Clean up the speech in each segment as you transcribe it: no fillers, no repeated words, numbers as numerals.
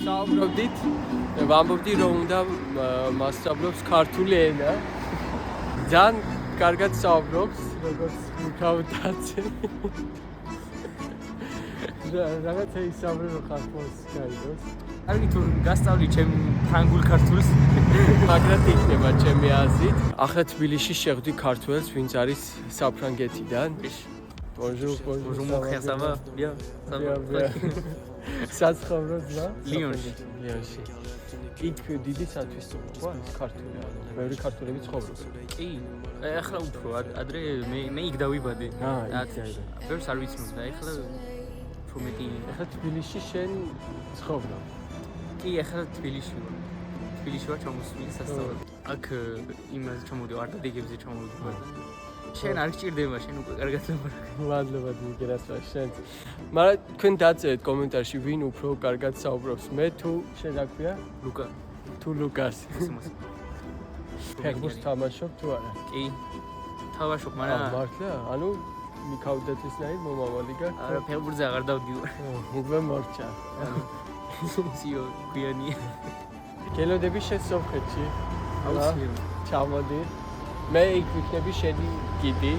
საუბრობდით, ვამბობდი რომ უნდა მასწავლოს ქართული ენა. ძალიან კარგად საუბრობს, როგორც მთავრდაცე. რაღაცა ისაუბრე რომ ქართულს გაიგოს. კარგი თუ გასწავლი ჩემ ფრანგულ ქართულს, მაგრამ იქნება ჩემი აზრით. ახლა თბილისში შეხვდი ქართველს, ვინც არის საფრანგეთიდან. Bonjour, bonjour mon frère, ça va? Bien, ça va? საცხოვრობ რა? ლიონში. ლიონში. იქ დიდი სათვისტოა ქართული. ბევრი ქართველები ცხოვრობს. კი, ახლა უფრო ადრე მე იქ დავიბადე. ბევრს არ ვიცნობ და ახლა უფრო მეტი. ახლა თბილისში შენ ცხოვრობ. კი, ახლა თბილისში ვარ. თბილისში ვარ ჩამოსული სასწავლებლად. აქ იმაზე ჩამოვიდი, არტადიგებზე ჩამოვიდი. შენ არ გჭირდება, შენ უკვე კარგად ლაპარაკობ. მადლობა გიგერასვა შენ. მაგრამ თქვენ დაწერეთ კომენტარში ვინ უფრო კარგად საუბრობს, მე თუ შენ რა ქვია? ლუკა. თუ ლუკას. ფეხბურთს თამაშობ თუ არა? კი. თამაშობ, მაგრამ მართლა? ანუ მიქაუდათისნაირ მომავალი გაქვს? არა, ფეხბურთზე აღარ დავდივარ. უკვე მორჩა. სიო, გვიანი. გელოდები შენ სომხეთში? აუცილებლად. ჩამოდი. მე იქ ვიქნები შენი გიდი.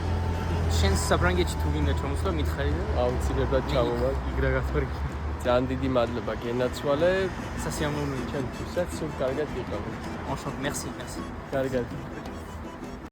შენ საფრანგეთში თუ გინდა ჩამოსვლა, მითხარი და აუცილებლად ჩამოვალ. იქ რა გახმარი. ძალიან დიდი მადლობა გენაცვალე. სასიამოვნოა. ჩემთვისაც სულ კარგად იყავ. Enchanté, merci. კარგად.